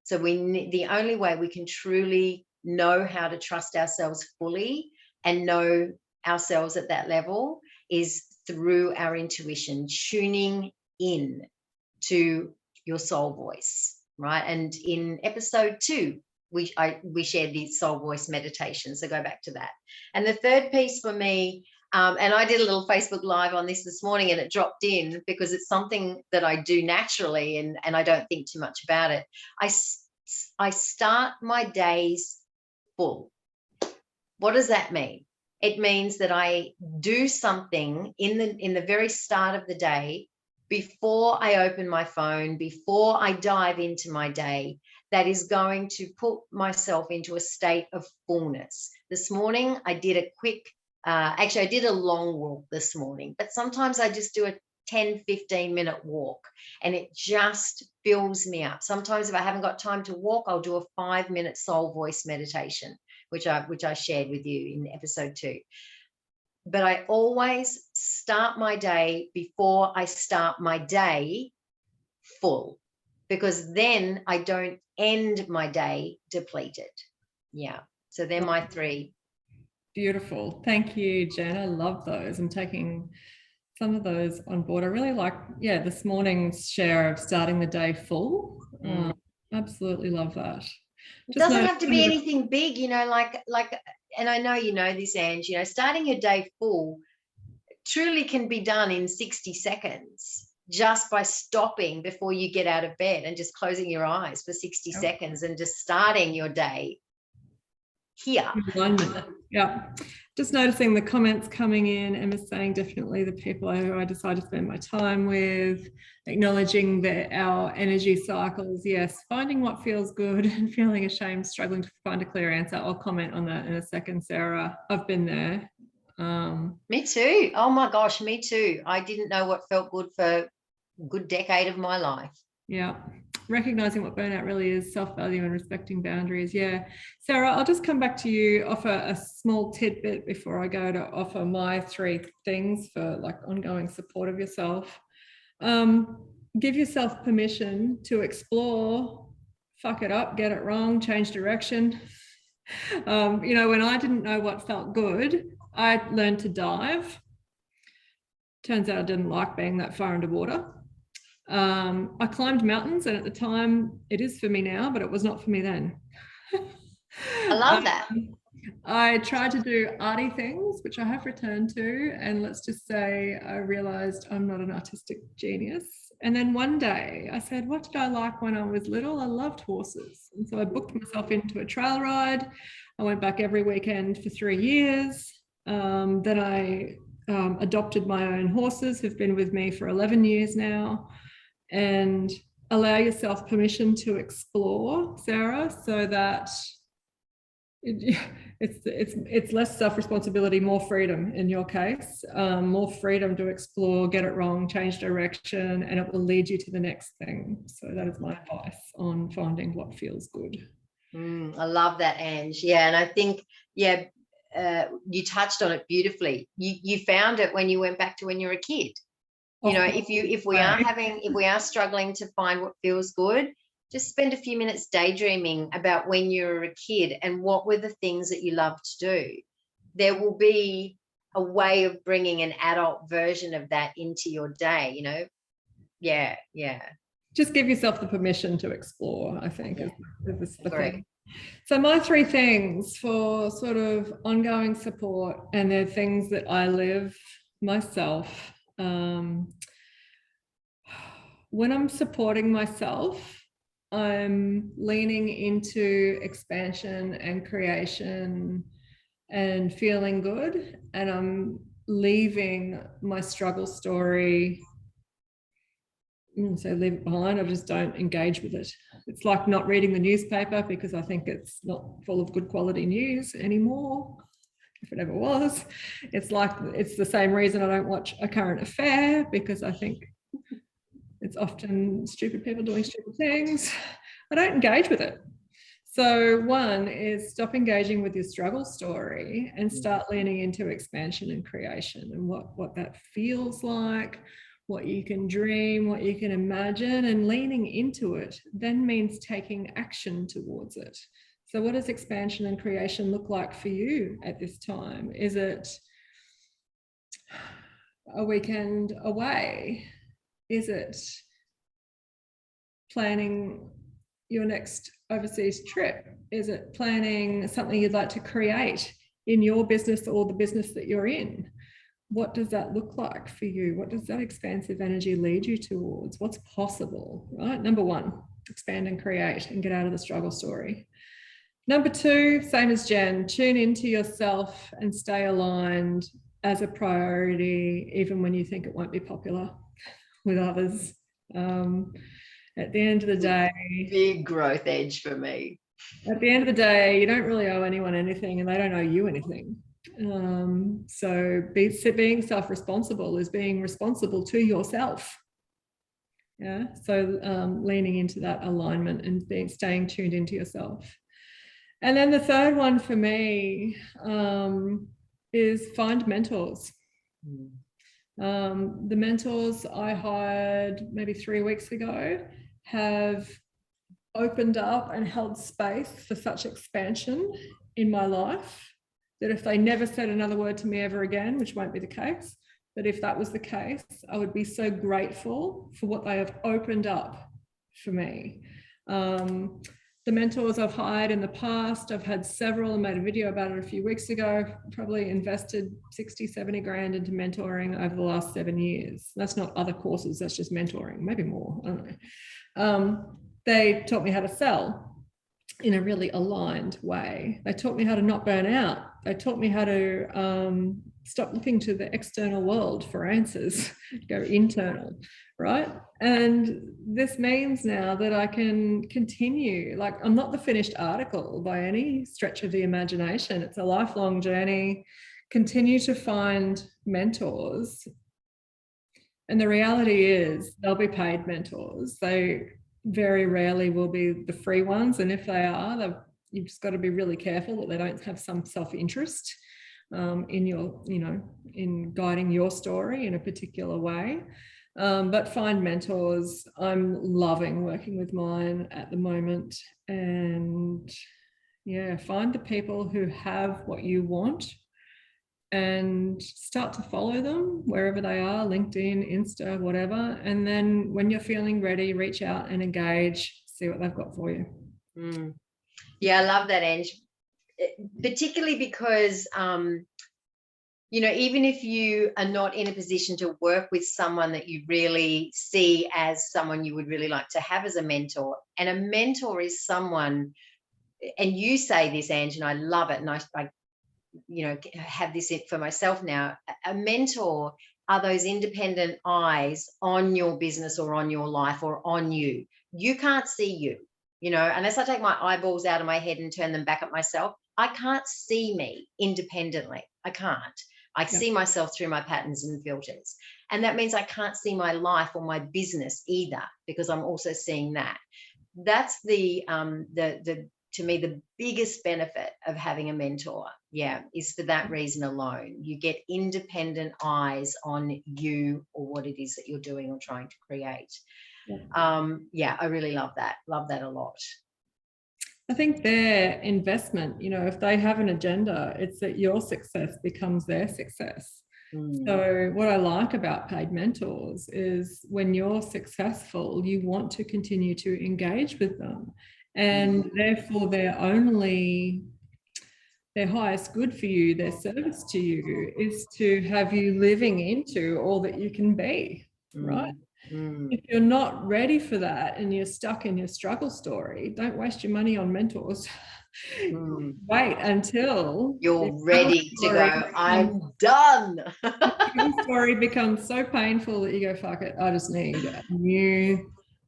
So the only way we can truly know how to trust ourselves fully and know ourselves at that level is through our intuition, tuning in to your soul voice, right? And in episode 2, we shared the soul voice meditation, so go back to that. And the third piece for me, and I did a little Facebook Live on this morning, and it dropped in because it's something that I do naturally, and I don't think too much about it. I start my days full. What does that mean? It means that I do something in the very start of the day before I open my phone, before I dive into my day, that is going to put myself into a state of fullness. This morning, I did a quick, actually, I did a long walk this morning, but sometimes I just do a 10, 15-minute walk, and it just fills me up. Sometimes if I haven't got time to walk, I'll do a 5-minute soul voice meditation, which I shared with you in episode 2. But I always start my day before I start my day full, because then I don't end my day depleted. Yeah. So they're my 3.
Beautiful. Thank you, Jen. I love those. I'm taking some of those on board. I really like, this morning's share of starting the day full. Absolutely love that.
It doesn't have to be anything big, you know, like, and I know you know this, Ange, you know, starting your day full truly can be done in 60 seconds just by stopping before you get out of bed and just closing your eyes for 60 seconds and just starting your day here.
Alignment. Yeah. Just noticing the comments coming in. Emma's saying definitely the people who I decide to spend my time with, acknowledging that our energy cycles, yes, finding what feels good and feeling ashamed, struggling to find a clear answer. I'll comment on that in a second, Sarah. I've been there.
Me too. Oh my gosh, me too. I didn't know what felt good for a good decade of my life.
Yeah. Recognizing what burnout really is, self-value and respecting boundaries. Yeah. Sarah, I'll just come back to you, offer a small tidbit before I go to offer my 3 things for like ongoing support of yourself. Give yourself permission to explore, fuck it up, get it wrong, change direction. You know, when I didn't know what felt good, I learned to dive. Turns out I didn't like being that far underwater. I climbed mountains, and at the time, it is for me now, but it was not for me then.
I love that.
I tried to do arty things, which I have returned to, and let's just say I realized I'm not an artistic genius. And then one day I said, what did I like when I was little? I loved horses. And so I booked myself into a trail ride. I went back every weekend for 3 years. Then I adopted my own horses, who've been with me for 11 years now. And allow yourself permission to explore, Sarah, so that it's less self-responsibility, more freedom in your case, more freedom to explore, get it wrong, change direction, and it will lead you to the next thing. So that is my advice on finding what feels good.
I love that, Ange. Yeah, and I think, yeah, you touched on it beautifully. You found it when you went back to when you were a kid. You know, if we are struggling to find what feels good, just spend a few minutes daydreaming about when you were a kid and what were the things that you loved to do. There will be a way of bringing an adult version of that into your day, you know. Yeah.
Just give yourself the permission to explore, I think, is the thing. So my 3 things for sort of ongoing support, and they're things that I live myself. When I'm supporting myself, I'm leaning into expansion and creation and feeling good, and I'm leaving my struggle story. So leave it behind. I just don't engage with it. It's like not reading the newspaper, because I think it's not full of good quality news anymore, if it ever was. It's like, it's the same reason I don't watch A Current Affair, because I think it's often stupid people doing stupid things. I don't engage with it. So one is stop engaging with your struggle story and start leaning into expansion and creation, and what that feels like, what you can dream, what you can imagine, and leaning into it then means taking action towards it. So what does expansion and creation look like for you at this time? Is it a weekend away? Is it planning your next overseas trip? Is it planning something you'd like to create in your business or the business that you're in? What does that look like for you? What does that expansive energy lead you towards? What's possible, right? Number 1, expand and create and get out of the struggle story. Number 2, same as Jen, tune into yourself and stay aligned as a priority, even when you think it won't be popular with others. At the end of the day,
big growth edge for me.
At the end of the day, you don't really owe anyone anything, and they don't owe you anything. So being self-responsible is being responsible to yourself. Yeah. So leaning into that alignment and staying tuned into yourself. And then the third one for me is find mentors. The mentors I hired maybe 3 weeks ago have opened up and held space for such expansion in my life that if they never said another word to me ever again, which won't be the case, but if that was the case, I would be so grateful for what they have opened up for me. The the mentors I've hired in the past, I've had several. I made a video about it a few weeks ago. Probably invested 60, 70 grand into mentoring over the last 7 years. That's not other courses, that's just mentoring, maybe more, I don't know. They taught me how to sell in a really aligned way. They taught me how to not burn out. They taught me how to stop looking to the external world for answers, go internal, right? And this means now that I can continue. Like, I'm not the finished article by any stretch of the imagination. It's a lifelong journey. Continue to find mentors. And the reality is they'll be paid mentors. They very rarely will be the free ones. And if they are, you've just got to be really careful that they don't have some self-interest in your, in guiding your story in a particular way. But find mentors. I'm loving working with mine at the moment. And yeah, find the people who have what you want and start to follow them wherever they are, LinkedIn, Insta, whatever. And then when you're feeling ready, reach out and engage, see what they've got for you.
Yeah, I love that, Ange. Particularly because, even if you are not in a position to work with someone that you really see as someone you would really like to have as a mentor, and a mentor is someone, and you say this, Ange, and I love it, and I have this for myself now. A mentor are those independent eyes on your business or on your life or on you. You can't see you, unless I take my eyeballs out of my head and turn them back at myself. I can't see me independently. I can't. I see myself through my patterns and filters. And that means I can't see my life or my business either, because I'm also seeing that. That's to me, the biggest benefit of having a mentor, is for that reason alone. You get independent eyes on you or what it is that you're doing or trying to create. I really love that. Love that a lot.
I think their investment, if they have an agenda, it's that your success becomes their success. So what I like about paid mentors is when you're successful, you want to continue to engage with them. And therefore their highest good for you, their service to you, is to have you living into all that you can be, right? If you're not ready for that and you're stuck in your struggle story, don't waste your money on mentors. Wait until
you're ready to go, I'm done.
Your story becomes so painful that you go, fuck it, I just need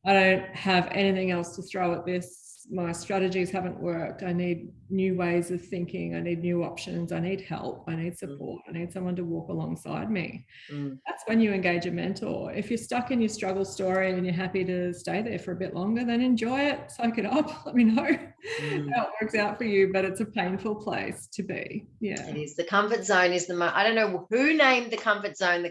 I don't have anything else to throw at this. My strategies haven't worked. I need new ways of thinking. I need new options. I need help. I need support. I need someone to walk alongside me. That's when you engage a mentor. If you're stuck in your struggle story and you're happy to stay there for a bit longer, then enjoy it. Soak it up. Let me know how it works out for you. But it's a painful place to be. Yeah,
it is. The comfort zone is I don't know who named the comfort zone,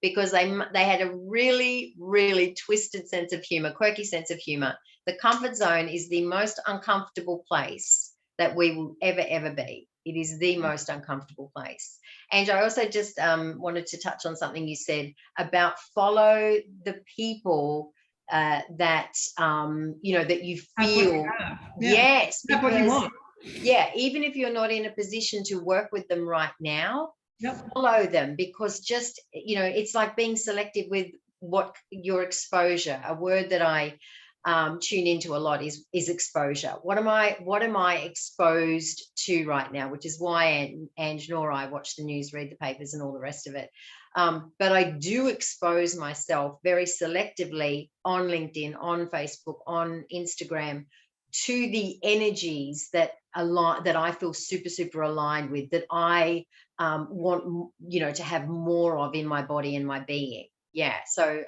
because they had a really, really twisted sense of humor, quirky sense of humor. The comfort zone is the most uncomfortable place that we will ever be. It is the most uncomfortable place. And I also just wanted to touch on something you said about follow the people that you feel. Yes,
because what you want.
Even if you're not in a position to work with them right now, follow them, because just it's like being selective with what your exposure. A word that I tune into a lot is exposure. What am I exposed to right now? Which is why Ange nor I watch the news, read the papers, and all the rest of it. But I do expose myself very selectively on LinkedIn, on Facebook, on Instagram, to the energies that I feel super aligned with, that I want to have more of in my body and my being. So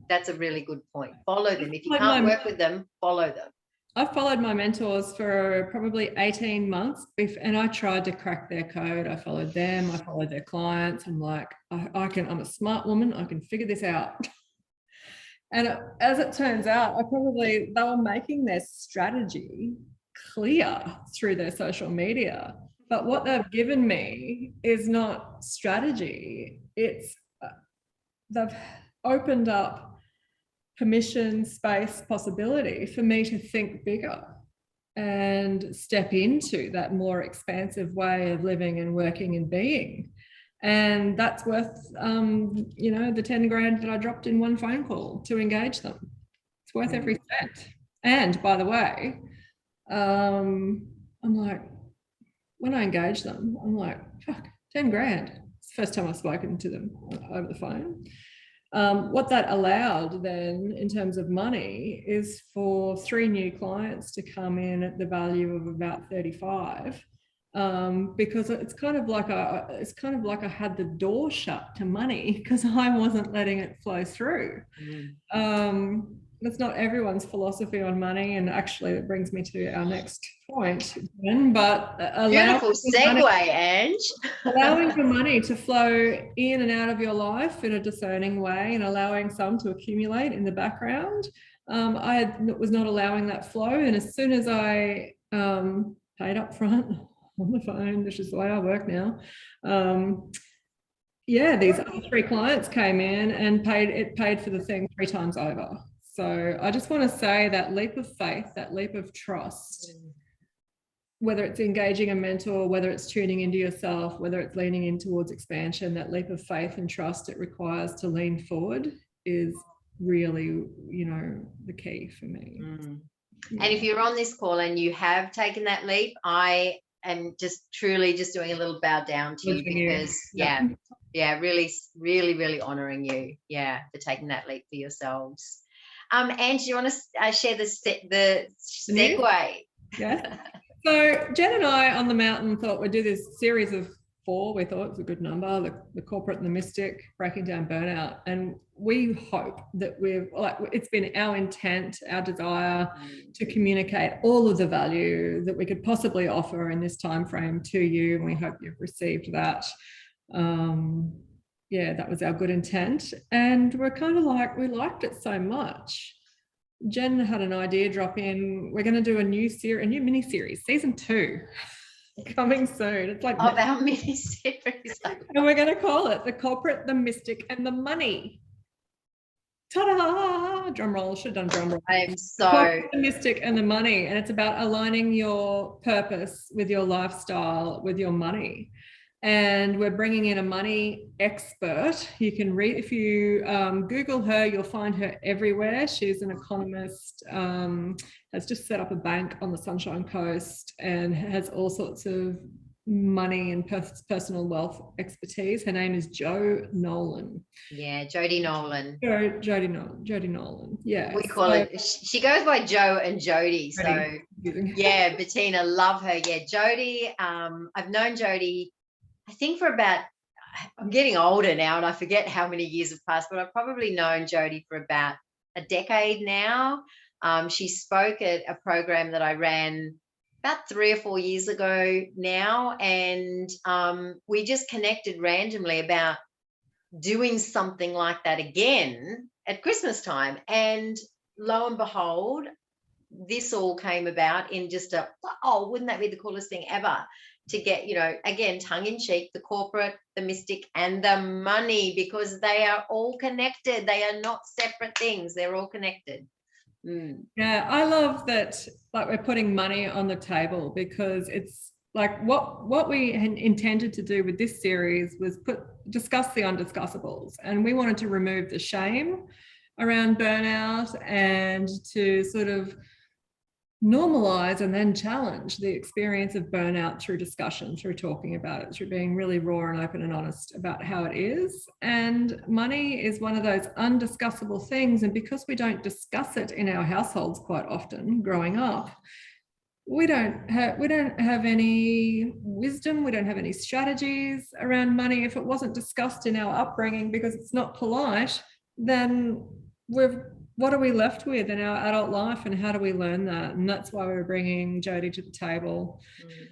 that's a really good point. Follow them. If you can't work with them, follow them.
I've followed my mentors for probably 18 months, and I tried to crack their code. I followed them. I followed their clients. I'm like, I'm a smart woman. I can figure this out. And as it turns out, they were making their strategy clear through their social media. But what they've given me is not strategy. They've opened up permission, space, possibility for me to think bigger and step into that more expansive way of living and working and being. And that's worth, the 10 grand that I dropped in one phone call to engage them. It's worth every cent. And by the way, I'm like, when I engage them, I'm like, fuck, 10 grand. It's the first time I've spoken to them over the phone. What that allowed then in terms of money is for 3 new clients to come in at the value of about 35, because it's kind of like I had the door shut to money because I wasn't letting it flow through. That's not everyone's philosophy on money, and actually that brings me to our next point, Jen, but
beautiful segue, Ange.
allowing the money to flow in and out of your life in a discerning way and allowing some to accumulate in the background. I was not allowing that flow, and as soon as I paid up front on the phone, which is the way I work now, these other 3 clients came in and paid for the thing 3 times over. So I just want to say that leap of faith, that leap of trust, whether it's engaging a mentor, whether it's tuning into yourself, whether it's leaning in towards expansion, that leap of faith and trust it requires to lean forward is really, the key for me.
And if you're on this call and you have taken that leap, I am just truly just doing a little bow down to you because, really, really, really honouring you, for taking that leap for yourselves. Ange, do you want to share the segue?
Yeah. So Jen and I on the mountain thought we'd do this series of 4. We thought it was a good number, the corporate and the mystic, breaking down burnout. And we hope that it's been our intent, our desire to communicate all of the value that we could possibly offer in this time frame to you. And we hope you've received that. That was our good intent. And we're kind of like, we liked it so much. Jen had an idea drop in. We're going to do a new mini series, season 2, coming soon. It's like
of our mini series,
and we're going to call it The Corporate, the Mystic, and the Money. Ta-da! Drum roll. Should have done drum roll.
I am so
the mystic and the money, and it's about aligning your purpose with your lifestyle, with your money. And we're bringing in a money expert. You can read, if you Google her, you'll find her everywhere. She's an economist, has just set up a bank on the Sunshine Coast and has all sorts of money and personal wealth expertise. Her name is Jo Nolan.
Yeah, Jody Nolan.
Jody Nolan. Yeah.
We call it. She goes by Jo and Jody. So yeah, Bettina, love her. Yeah, Jody. I've known Jody, I think for about, I'm getting older now and I forget how many years have passed, but I've probably known Jody for about a decade now. She spoke at a program that I ran about 3 or 4 years ago now, and we just connected randomly about doing something like that again at Christmas time. And lo and behold, this all came about in just wouldn't that be the coolest thing ever? To get, again, tongue-in-cheek, the corporate, the mystic, and the money, because they are all connected. They are not separate things. They're all connected.
Yeah, I love that, we're putting money on the table, because it's like what we intended to do with this series was discuss the undiscussables, and we wanted to remove the shame around burnout and to sort of normalize and then challenge the experience of burnout through discussion, through talking about it, through being really raw and open and honest about how it is. And money is one of those undiscussable things. And because we don't discuss it in our households quite often growing up, we don't have any wisdom, we don't have any strategies around money. If it wasn't discussed in our upbringing because it's not polite, then what are we left with in our adult life, and how do we learn that? And that's why we're bringing Jody to the table,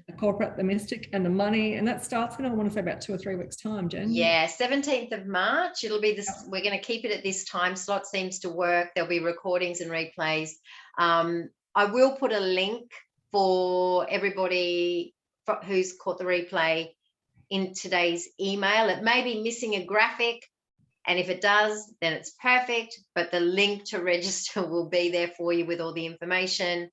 the corporate, the mystic, and the money. And that starts in, I want to say, about 2 or 3 weeks' time, Jen.
Yeah, 17th of March. It'll be this. We're going to keep it at this time slot. Seems to work. There'll be recordings and replays. I will put a link for everybody who's caught the replay in today's email. It may be missing a graphic. And if it does, then it's perfect. But the link to register will be there for you with all the information.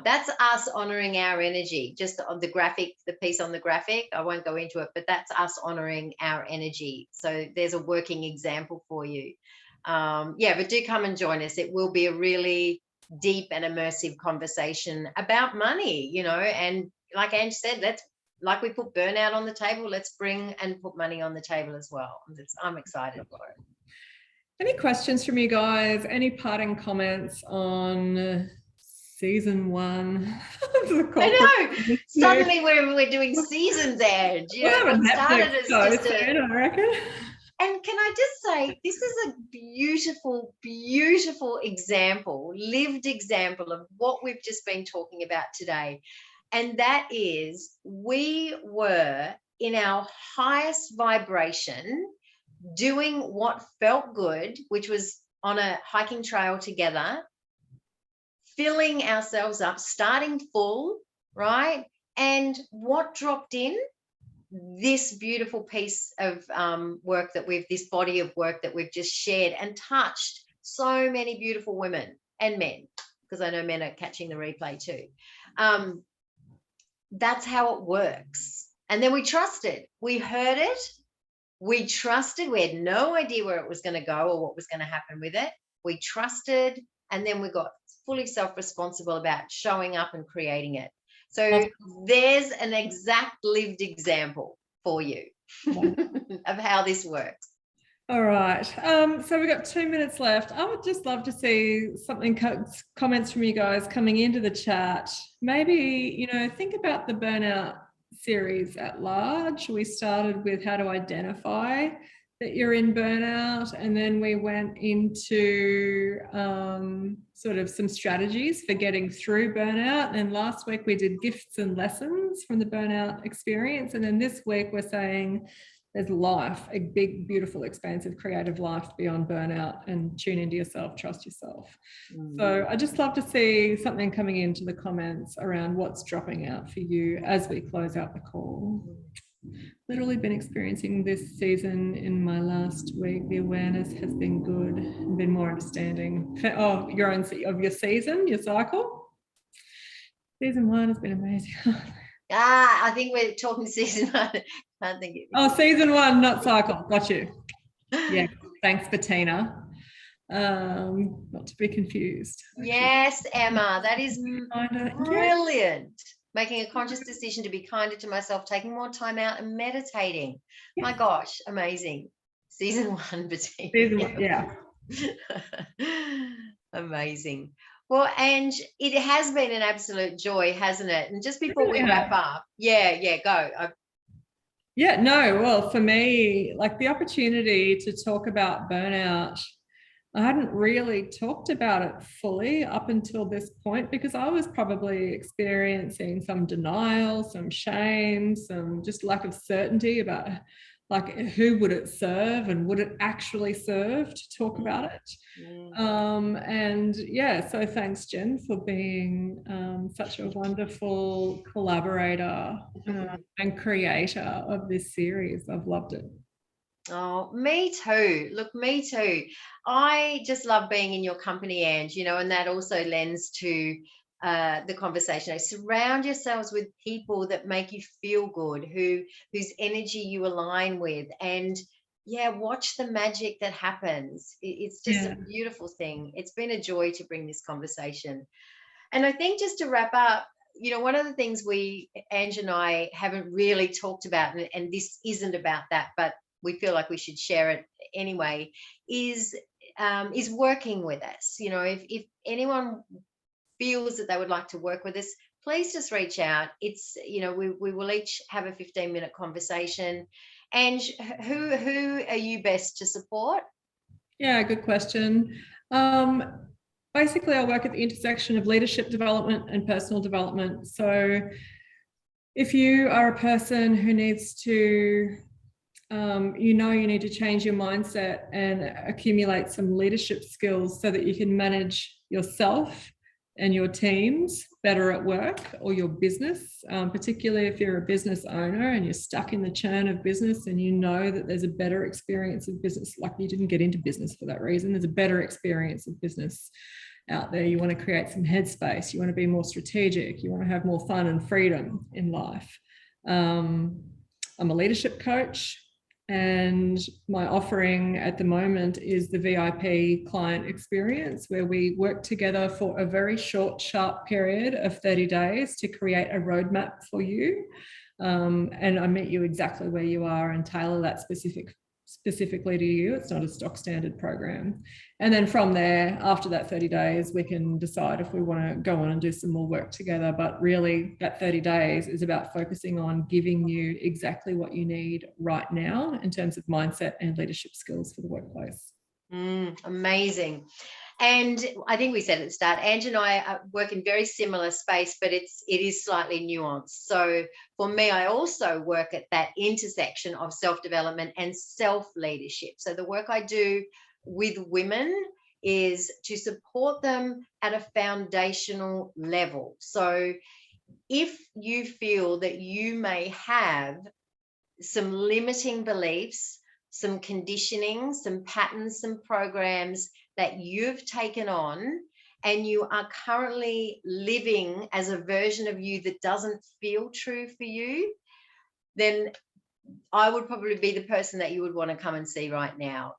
That's us honoring our energy. Just on the graphic, the piece on the graphic, I won't go into it, but that's us honoring our energy. So there's a working example for you. Yeah, but do come and join us. It will be a really deep and immersive conversation about money, and like Ange said, like we put burnout on the table, let's bring and put money on the table as well. I'm excited for it.
Any questions from you guys? Any parting comments on season 1?
I know. Suddenly we're doing seasons, Ange. What started as just
I reckon.
And can I just say, this is a beautiful, beautiful example, lived example of what we've just been talking about today. And that is, we were in our highest vibration, doing what felt good, which was on a hiking trail together, filling ourselves up, starting full, right? And what dropped in? This beautiful piece of work this body of work that we've just shared and touched so many beautiful women and men, because I know men are catching the replay too. That's how it works. And then we trusted. We heard it. We trusted. We had no idea where it was going to go or what was going to happen with it. We trusted, and then we got fully self-responsible about showing up and creating it. So there's an exact lived example for you of how this works.
All right. So we've got 2 minutes left. I would just love to see comments from you guys coming into the chat. Maybe, think about the burnout series at large. We started with how to identify that you're in burnout, and then we went into sort of some strategies for getting through burnout. And last week we did gifts and lessons from the burnout experience, and then this week we're saying there's life, a big, beautiful, expansive, creative life beyond burnout, and tune into yourself, trust yourself. So I just love to see something coming into the comments around what's dropping out for you as we close out the call. Literally been experiencing this season in my last week. The awareness has been good and been more understanding of your season, your cycle. Season 1 has been amazing.
I think we're talking season 1. Can't think it.
Season 1, not cycle. Got you. Yeah. Thanks, Bettina. Not to be confused.
Yes, Emma, that is brilliant. Making a conscious decision to be kinder to myself, taking more time out and meditating. Yeah. My gosh, amazing. Season 1, Bettina.
Season 1, yeah.
Amazing. Well, Ange, it has been an absolute joy, hasn't it? And just before we wrap up, go.
Well, for me, like the opportunity to talk about burnout, I hadn't really talked about it fully up until this point, because I was probably experiencing some denial, some shame, some just lack of certainty about like who would it serve and would it actually serve to talk about it. So thanks, Jen, for being such a wonderful collaborator and creator of this series. I've loved it.
Oh, me too. Look, me too. I just love being in your company, Ange, and that also lends to the conversation. Surround yourselves with people that make you feel good, whose energy you align with, and watch the magic that happens. It's just a beautiful thing. It's been a joy to bring this conversation. And I think just to wrap up, one of the things Ange and I haven't really talked about, and this isn't about that, but we feel like we should share it anyway, is working with us. If anyone feels that they would like to work with us, please just reach out. It's, we will each have a 15-minute conversation. And who are you best to support?
Yeah, good question. Basically, I work at the intersection of leadership development and personal development. So if you are a person who needs to you need to change your mindset and accumulate some leadership skills so that you can manage yourself and your teams better at work, or your business, particularly if you're a business owner and you're stuck in the churn of business and you know that there's a better experience of business, like you didn't get into business for that reason, there's a better experience of business out there. You want to create some headspace, you want to be more strategic, you want to have more fun and freedom in life. I'm a leadership coach, and my offering at the moment is the VIP client experience, where we work together for a very short, sharp period of 30 days to create a roadmap for you. And I meet you exactly where you are and tailor that specifically to you. It's not a stock standard program. And then from there, after that 30 days, we can decide if we want to go on and do some more work together. But really, that 30 days is about focusing on giving you exactly what you need right now in terms of mindset and leadership skills for the workplace.
Amazing. And I think we said at the start, Ange and I work in very similar space, but it is slightly nuanced. So for me, I also work at that intersection of self-development and self-leadership. So the work I do with women is to support them at a foundational level. So if you feel that you may have some limiting beliefs, some conditioning, some patterns, some programs that you've taken on, and you are currently living as a version of you that doesn't feel true for you, then I would probably be the person that you would want to come and see right now,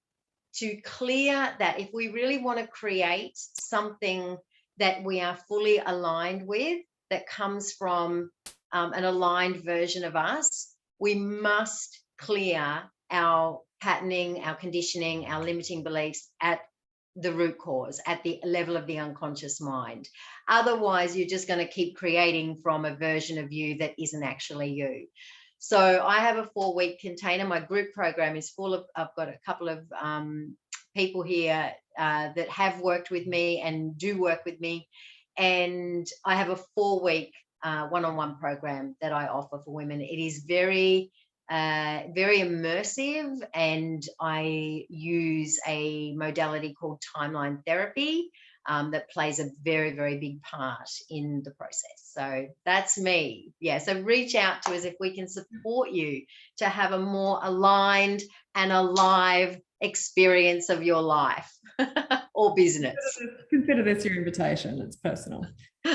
to clear that. If we really want to create something that we are fully aligned with, that comes from an aligned version of us, we must clear our patterning, our conditioning, our limiting beliefs at the root cause, at the level of the unconscious mind. Otherwise, you're just going to keep creating from a version of you that isn't actually you. So I have a 4-week container. My group program is full of, I've got a couple of people here that have worked with me and do work with me. And I have a 4-week one-on-one program that I offer for women. It is very immersive, and I use a modality called timeline therapy that plays a very, very big part in the process. So that's me. Yeah, so reach out to us if we can support you to have a more aligned and alive experience of your life or business.
Consider this your invitation. It's personal. We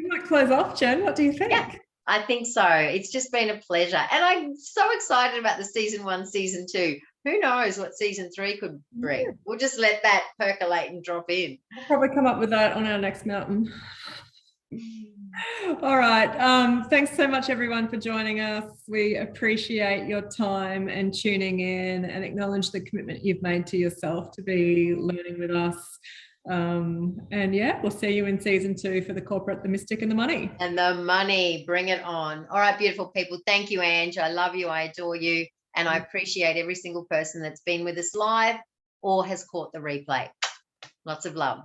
might close off, Jen. What do you think?
Yeah, I think so. It's just been a pleasure. And I'm so excited about the season 1, season 2. Who knows what season 3 could bring? Yeah. We'll just let that percolate and drop in.
We'll probably come up with that on our next mountain. All right. Thanks so much, everyone, for joining us. We appreciate your time and tuning in, and acknowledge the commitment you've made to yourself to be learning with us. And yeah, we'll see you in season 2 for the corporate, the mystic, and the money.
And the money, bring it on. All right, beautiful people. Thank you, Ange. I love you. I adore you. And I appreciate every single person that's been with us live or has caught the replay. Lots of love.